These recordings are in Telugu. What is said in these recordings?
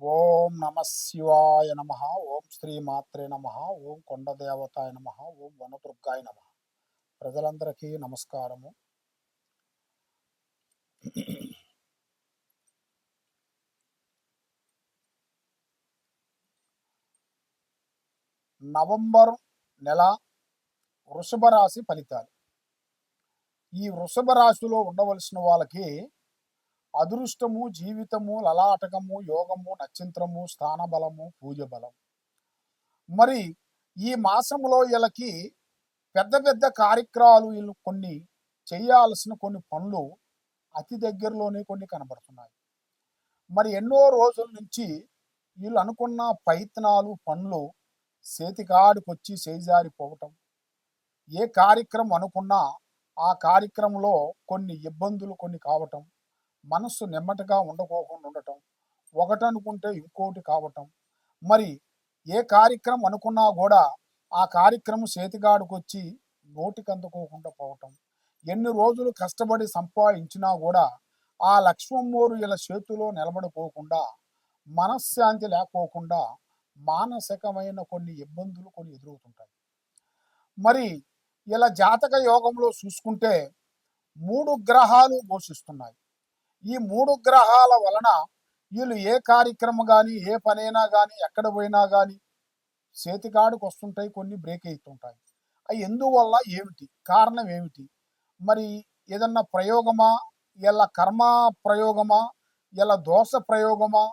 ఓం నమ శివాయ నమ. ఓం శ్రీ మాత్రే నమ. ఓం కొండ దేవతాయ నమ. ఓం వనదుర్గాయ నమ. ప్రజలందరికీ నమస్కారము. నవంబర్ నెల వృషభ రాశి ఫలితాలు. ఈ వృషభ రాశిలో ఉండవలసిన వాళ్ళకి అదృష్టము, జీవితము, లలాటకము, యోగము, నక్షత్రము, స్థానబలము, పూజ బలం. మరి ఈ మాసంలో వీళ్ళకి పెద్ద పెద్ద కార్యక్రమాలు వీళ్ళు కొన్ని చేయాల్సిన కొన్ని పనులు అతి దగ్గరలోనే కొన్ని కనబడుతున్నాయి. మరి ఎన్నో రోజుల నుంచి వీళ్ళు అనుకున్న ప్రయత్నాలు, పనులు చేతికాడికొచ్చి చేజారిపోవటం, ఏ కార్యక్రమం అనుకున్నా ఆ కార్యక్రమంలో కొన్ని ఇబ్బందులు కొన్ని కావటం, మనస్సు నెమ్మదిగా ఉండకోకుండా ఉండటం, ఒకటనుకుంటే ఇంకోటి కావటం, మరి ఏ కార్యక్రమం అనుకున్నా కూడా ఆ కార్యక్రమం చేతిగాడికొచ్చి నోటికి అందుకోకుండా పోవటం, ఎన్ని రోజులు కష్టపడి సంపాదించినా కూడా ఆ లక్ష్మమ్మోరు ఇలా చేతిలో నిలబడిపోకుండా, మనశ్శాంతి లేకోకుండా మానసికమైన కొన్ని ఇబ్బందులు కొన్ని ఎదురవుతుంటాయి. మరి ఇలా జాతక యోగంలో చూసుకుంటే 3 గ్రహాలు ఘోషిస్తున్నాయి. ఈ 3 గ్రహాల వలన వీళ్ళు ఏ కార్యక్రమం కానీ, ఏ పనైనా కానీ, ఎక్కడ పోయినా కానీ చేతికాడికి వస్తుంటాయి, కొన్ని బ్రేక్ అవుతుంటాయి. అవి ఎందువల్ల, ఏమిటి కారణం, ఏమిటి మరి? ఏదన్నా ప్రయోగమా, ఇలా కర్మ ప్రయోగమా, ఇలా దోష ప్రయోగమా,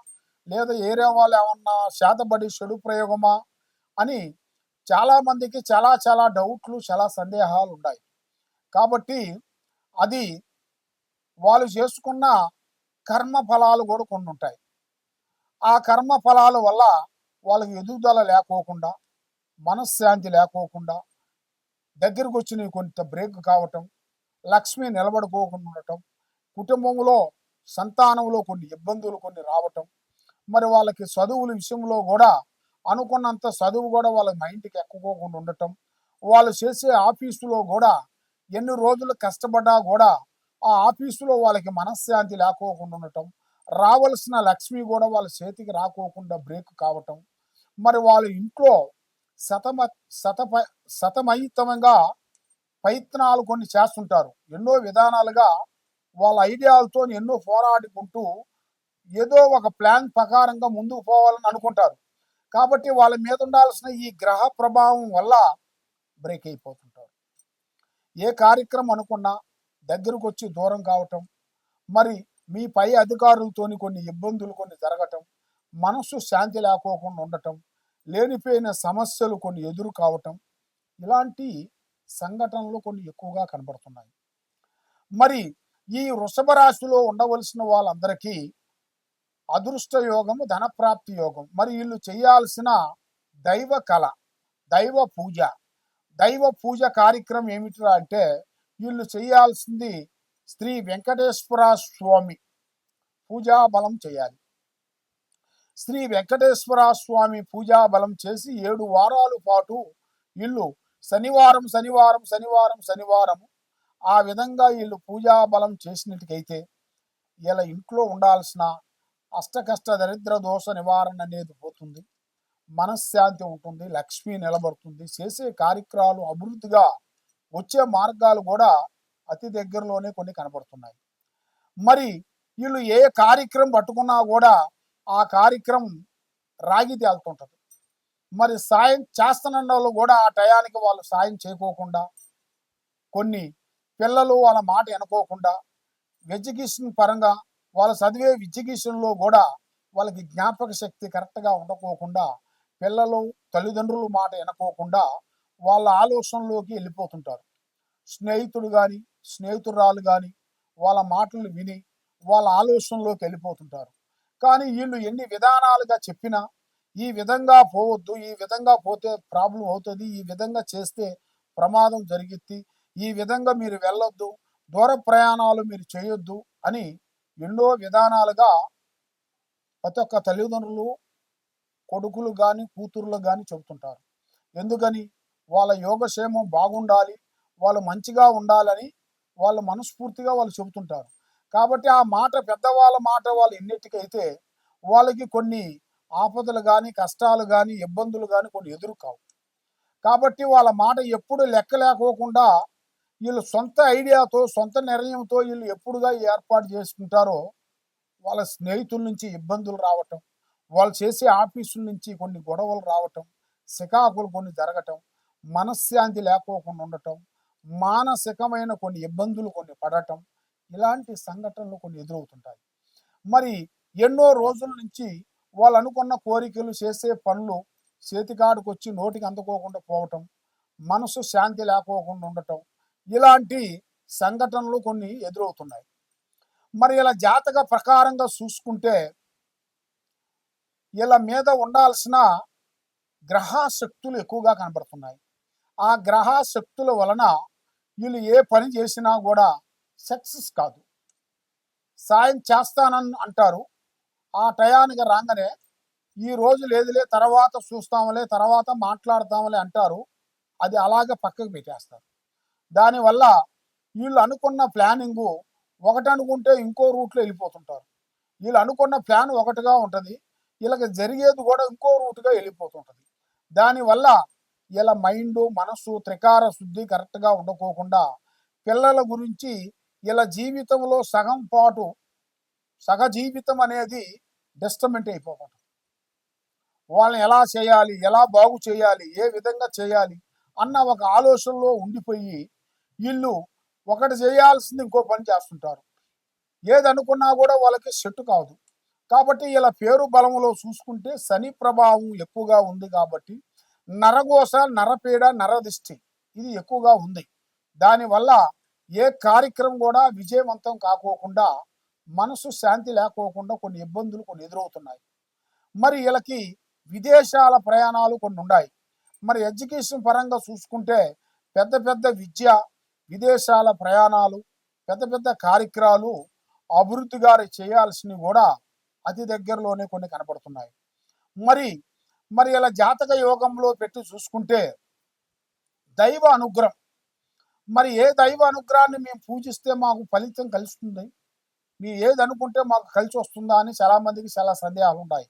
లేదా ఏరే వాళ్ళు ఏమన్నా శాతబడి చెడు ప్రయోగమా అని చాలామందికి చాలా చాలా డౌట్లు, చాలా సందేహాలు ఉన్నాయి. కాబట్టి అది వాళ్ళు చేసుకున్న కర్మ ఫలాలు కూడా కొన్ని ఉంటాయి. ఆ కర్మ ఫలాల వల్ల వాళ్ళకి ఎదుగుదల లేకోకుండా, మనశ్శాంతి లేకోకుండా, దగ్గరకు వచ్చినవి కొంత బ్రేక్ కావటం, లక్ష్మి నిలబడుకోకుండా ఉండటం, కుటుంబంలో సంతానంలో కొన్ని ఇబ్బందులు కొన్ని రావటం, మరి వాళ్ళకి చదువుల విషయంలో కూడా అనుకున్నంత చదువు కూడా వాళ్ళ మైండ్కి ఎక్కకోకుండా ఉండటం, వాళ్ళు చేసే ఆఫీసులో కూడా ఎన్ని రోజులు కష్టపడ్డా కూడా ఆ ఆఫీసులో వాళ్ళకి మనశ్శాంతి లేకోకుండా ఉండటం, రావలసిన లక్ష్మి కూడా వాళ్ళ చేతికి రాకోకుండా బ్రేక్ కావటం, మరి వాళ్ళ ఇంట్లో సతమయితంగా ప్రయత్నాలు కొన్ని చేస్తుంటారు. ఎన్నో విధానాలుగా వాళ్ళ ఐడియాలతో ఎన్నో పోరాడుకుంటూ ఏదో ఒక ప్లాన్ ప్రకారంగా ముందుకు పోవాలని అనుకుంటారు. కాబట్టి వాళ్ళ మీద ఉండాల్సిన ఈ గ్రహ ప్రభావం వల్ల బ్రేక్ అయిపోతుంటారు. ఏ కార్యక్రమం అనుకున్నా దగ్గరకు వచ్చి దూరం కావటం, మరి మీ పై అధికారులతోని కొన్ని ఇబ్బందులు కొన్ని జరగటం, మనస్సు శాంతి లేకోకుండా ఉండటం, లేనిపోయిన సమస్యలు కొన్ని ఎదురు కావటం, ఇలాంటి సంఘటనలు కొన్ని ఎక్కువగా కనబడుతున్నాయి. మరి ఈ వృషభ రాశిలో ఉండవలసిన వాళ్ళందరికీ అదృష్ట యోగము, ధనప్రాప్తి యోగం. మరి వీళ్ళు చేయాల్సిన దైవ కళ, దైవ పూజ కార్యక్రమం ఏమిటిరా అంటే, వీళ్ళు చేయాల్సింది శ్రీ వెంకటేశ్వర స్వామి పూజా బలం చేయాలి. శ్రీ వెంకటేశ్వర స్వామి పూజా బలం చేసి 7 వారాల పాటు వీళ్ళు శనివారం శనివారం శనివారం శనివారం ఆ విధంగా వీళ్ళు పూజా బలం చేసినట్టుకైతే ఇలా ఇంట్లో ఉండాల్సిన అష్టకష్ట దరిద్ర దోష నివారణ అనేది పోతుంది, మనశ్శాంతి ఉంటుంది, లక్ష్మి నిలబడుతుంది, చేసే కార్యక్రమాలు అభివృద్ధిగా వచ్చే మార్గాలు కూడా అతి దగ్గరలోనే కొన్ని కనబడుతున్నాయి. మరి వీళ్ళు ఏ కార్యక్రమం పట్టుకున్నా కూడా ఆ కార్యక్రమం రాగి తేలుతుంటుంది. మరి సాయం చేస్తున్న వాళ్ళు కూడా ఆ టయానికి వాళ్ళు సాయం చేయకోకుండా, కొన్ని పిల్లలు వాళ్ళ మాట వినుకోకుండా, ఎడ్యుకేషన్ పరంగా వాళ్ళు చదివే ఎడ్యుకేషన్లో కూడా వాళ్ళకి జ్ఞాపక శక్తి కరెక్ట్గా ఉండకోకుండా, పిల్లలు తల్లిదండ్రులు మాట వినుకోకుండా వాళ్ళ ఆలోచనలోకి వెళ్ళిపోతుంటారు. స్నేహితుడు కానీ, స్నేహితురాలు కానీ వాళ్ళ మాటలు విని వాళ్ళ ఆలోచనలోకి వెళ్ళిపోతుంటారు. కానీ వీళ్ళు ఎన్ని విధానాలుగా చెప్పినా, ఈ విధంగా పోవద్దు, ఈ విధంగా పోతే ప్రాబ్లం అవుతుంది, ఈ విధంగా చేస్తే ప్రమాదం జరిగిద్ది, ఈ విధంగా మీరు వెళ్ళొద్దు, దూర ప్రయాణాలు మీరు చేయొద్దు అని ఎన్నో విధానాలుగా ప్రతి ఒక్క తల్లిదండ్రులు కొడుకులు కానీ కూతుర్లు కానీ చెబుతుంటారు. ఎందుకని? వాళ్ళ యోగక్షేమం బాగుండాలి, వాళ్ళు మంచిగా ఉండాలని వాళ్ళు మనస్ఫూర్తిగా వాళ్ళు చెబుతుంటారు. కాబట్టి ఆ మాట, పెద్దవాళ్ళ మాట వాళ్ళు ఎన్నిటికైతే వాళ్ళకి కొన్ని ఆపదలు కానీ, కష్టాలు కానీ, ఇబ్బందులు కానీ కొన్ని ఎదురు కావు. కాబట్టి వాళ్ళ మాట ఎప్పుడు లెక్క లేకోకుండా వీళ్ళు సొంత ఐడియాతో, సొంత నిర్ణయంతో వీళ్ళు ఎప్పుడుగా ఏర్పాటు చేసుకుంటారో వాళ్ళ స్నేహితుల నుంచి ఇబ్బందులు రావటం, వాళ్ళు చేసే ఆఫీసుల నుంచి కొన్ని గొడవలు రావటం, సికాకులు కొన్ని జరగటం, మనశ్శాంతి లేకోకుండా ఉండటం, మానసికమైన కొన్ని ఇబ్బందులు కొన్ని పడటం, ఇలాంటి సంఘటనలు కొన్ని ఎదురవుతుంటాయి. మరి ఎన్నో రోజుల నుంచి వాళ్ళు అనుకున్న కోరికలు, చేసే పనులు చేతికాడుకొచ్చి నోటికి అందుకోకుండా పోవటం, మనసు శాంతి లేకోకుండా ఉండటం, ఇలాంటి సంఘటనలు కొన్ని ఎదురవుతున్నాయి. మరి ఇలా జాతక ప్రకారంగా చూసుకుంటే వీళ్ళ మీద ఉండాల్సిన గ్రహ శక్తులు ఎక్కువగా కనబడుతున్నాయి. ఆ గ్రహ శక్తుల వలన వీళ్ళు ఏ పని చేసినా కూడా సక్సెస్ కాదు. సాయం చేస్తానని అంటారు, ఆ టయానికి రాగానే ఈ రోజు లేదులే, తర్వాత చూస్తాములే, తర్వాత మాట్లాడతాములే అంటారు, అది అలాగే పక్కకు పెట్టేస్తారు. దానివల్ల వీళ్ళు అనుకున్న ప్లానింగు ఒకటి అనుకుంటే ఇంకో రూట్లో వెళ్ళిపోతుంటారు. వీళ్ళు అనుకున్న ప్లాన్ ఒకటిగా ఉంటుంది, వీళ్ళకి జరిగేది కూడా ఇంకో రూట్గా వెళ్ళిపోతుంటుంది. దానివల్ల వీళ్ళ మైండ్, మనసు, త్రికార శుద్ధి కరెక్ట్గా ఉండకోకుండా పిల్లల గురించి వీళ్ళ జీవితంలో సగం పాటు సహజీవితం అనేది డిస్టర్బెంట్ అయిపోతుంది. వాళ్ళని ఎలా చేయాలి, ఎలా బాగు చేయాలి, ఏ విధంగా చేయాలి అన్న ఒక ఆలోచనలో ఉండిపోయి వీళ్ళు ఒకటి చేయాల్సింది ఇంకో పని చేస్తుంటారు. ఏది అనుకున్నా కూడా వాళ్ళకి సెట్ కాదు. కాబట్టి ఇలా పేరు బలంలో చూసుకుంటే శని ప్రభావం ఎక్కువగా ఉంది కాబట్టి నరఘోష, నరపీడ, నరదిష్టి ఇది ఎక్కువగా ఉంది. దానివల్ల ఏ కార్యక్రమం కూడా విజయవంతం కాకోకుండా, మనసు శాంతి లేకోకుండా కొన్ని ఇబ్బందులు కొన్ని ఎదురవుతున్నాయి. మరి వీళ్ళకి విదేశాల ప్రయాణాలు కొన్ని ఉన్నాయి. మరి ఎడ్యుకేషన్ పరంగా చూసుకుంటే పెద్ద పెద్ద విద్య, విదేశాల ప్రయాణాలు, పెద్ద పెద్ద కార్యక్రమాలు అభివృద్ధి గారి చేయాల్సినవి కూడా అతి దగ్గరలోనే కొన్ని కనపడుతున్నాయి. మరి మరి ఇలా జాతక యోగంలో పెట్టి చూసుకుంటే దైవ అనుగ్రహం, మరి ఏ దైవ అనుగ్రహాన్ని మేము పూజిస్తే మాకు ఫలితం కలుస్తుంది, మీరు ఏది అనుకుంటే మాకు కలిసి వస్తుందా అని చాలా మందికి చాలా సందేహాలు ఉంటాయి.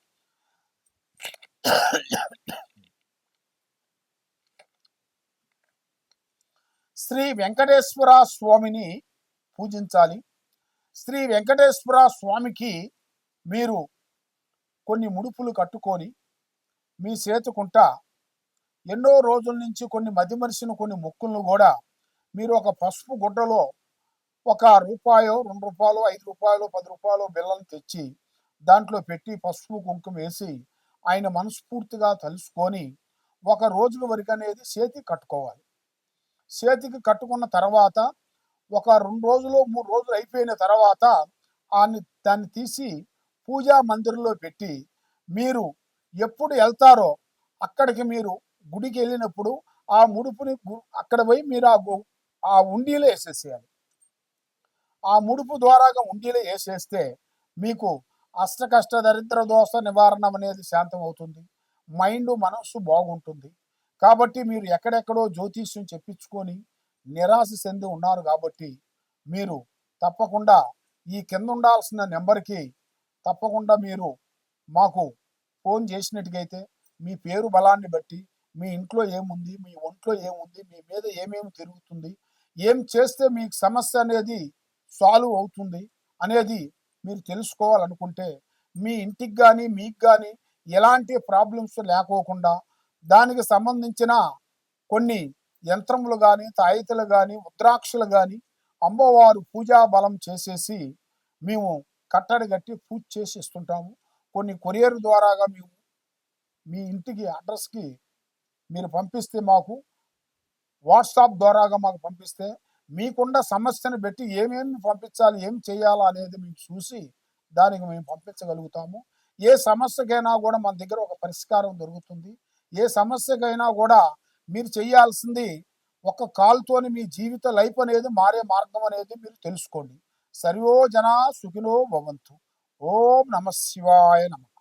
శ్రీ వెంకటేశ్వర స్వామిని పూజించాలి. శ్రీ వెంకటేశ్వర స్వామికి మీరు కొన్ని ముడుపులు కట్టుకొని మీ చేతుకుంట ఎన్నో రోజుల నుంచి కొన్ని మధ్య మనిషిని కొన్ని మొక్కులను కూడా మీరు ఒక పసుపు గుడ్డలో ఒక రూపాయో, 2 రూపాయలు, 5 రూపాయలు, 10 రూపాయలు బిళ్ళను తెచ్చి దాంట్లో పెట్టి పసుపు కుంకుమ వేసి ఆయన మనస్ఫూర్తిగా తలుసుకొని ఒక రోజుల వరకు అనేది చేతికి కట్టుకోవాలి. చేతికి కట్టుకున్న తర్వాత ఒక 2 రోజులు 3 రోజులు అయిపోయిన తర్వాత దాన్ని తీసి పూజా మందిరంలో పెట్టి మీరు ఎప్పుడు వెళ్తారో అక్కడికి మీరు గుడికి వెళ్ళినప్పుడు ఆ ముడుపుని అక్కడ పోయి మీరు ఆ ఉండిలో వేసేసేయాలి. ఆ ముడుపు ద్వారాగా ఉండిలో వేసేస్తే మీకు అష్టకష్ట దరిద్ర దోష నివారణ అనేది శాంతం అవుతుంది. మైండ్, మనస్సు బాగుంటుంది. కాబట్టి మీరు ఎక్కడెక్కడో జ్యోతిష్యం చెప్పించుకొని నిరాశ చెంది ఉన్నారు కాబట్టి మీరు తప్పకుండా ఈ కింద ఉండాల్సిన నెంబర్కి తప్పకుండా మీరు మాకు ఫోన్ చేసినట్టుగైతే మీ పేరు బలాన్ని బట్టి మీ ఇంట్లో ఏముంది, మీ ఒంట్లో ఏముంది, మీ మీద ఏమేమి తిరుగుతుంది, ఏం చేస్తే మీకు సమస్య అనేది సాల్వ్ అవుతుంది అనేది మీరు తెలుసుకోవాలనుకుంటే మీ ఇంటికి కానీ మీకు కానీ ఎలాంటి ప్రాబ్లమ్స్ లేకోకుండా దానికి సంబంధించిన కొన్ని యంత్రములు కానీ, తాయితలు కానీ, ఉద్రాక్షలు కానీ అమ్మవారు పూజా బలం చేసేసి మేము కట్టడి కట్టి పూజ చేసి ఇస్తుంటాము. కొన్ని కొరియర్ ద్వారాగా మేము మీ ఇంటికి అడ్రస్కి మీరు పంపిస్తే, మాకు వాట్సాప్ ద్వారాగా మాకు పంపిస్తే మీకున్న సమస్యను బట్టి ఏమేమి పంపించాలి, ఏం చేయాలా అనేది మేము చూసి దానికి మేము పంపించగలుగుతాము. ఏ సమస్యకైనా కూడా మన దగ్గర ఒక పరిష్కారం దొరుకుతుంది. ఏ సమస్యకైనా కూడా మీరు చేయాల్సింది ఒక కాల్తోని మీ జీవిత లైఫ్ అనేది మారే మార్గం అనేది మీరు తెలుసుకోండి. సర్వో జనా సుఖినో భవంతు. ఓం నమ శివాయ నమః.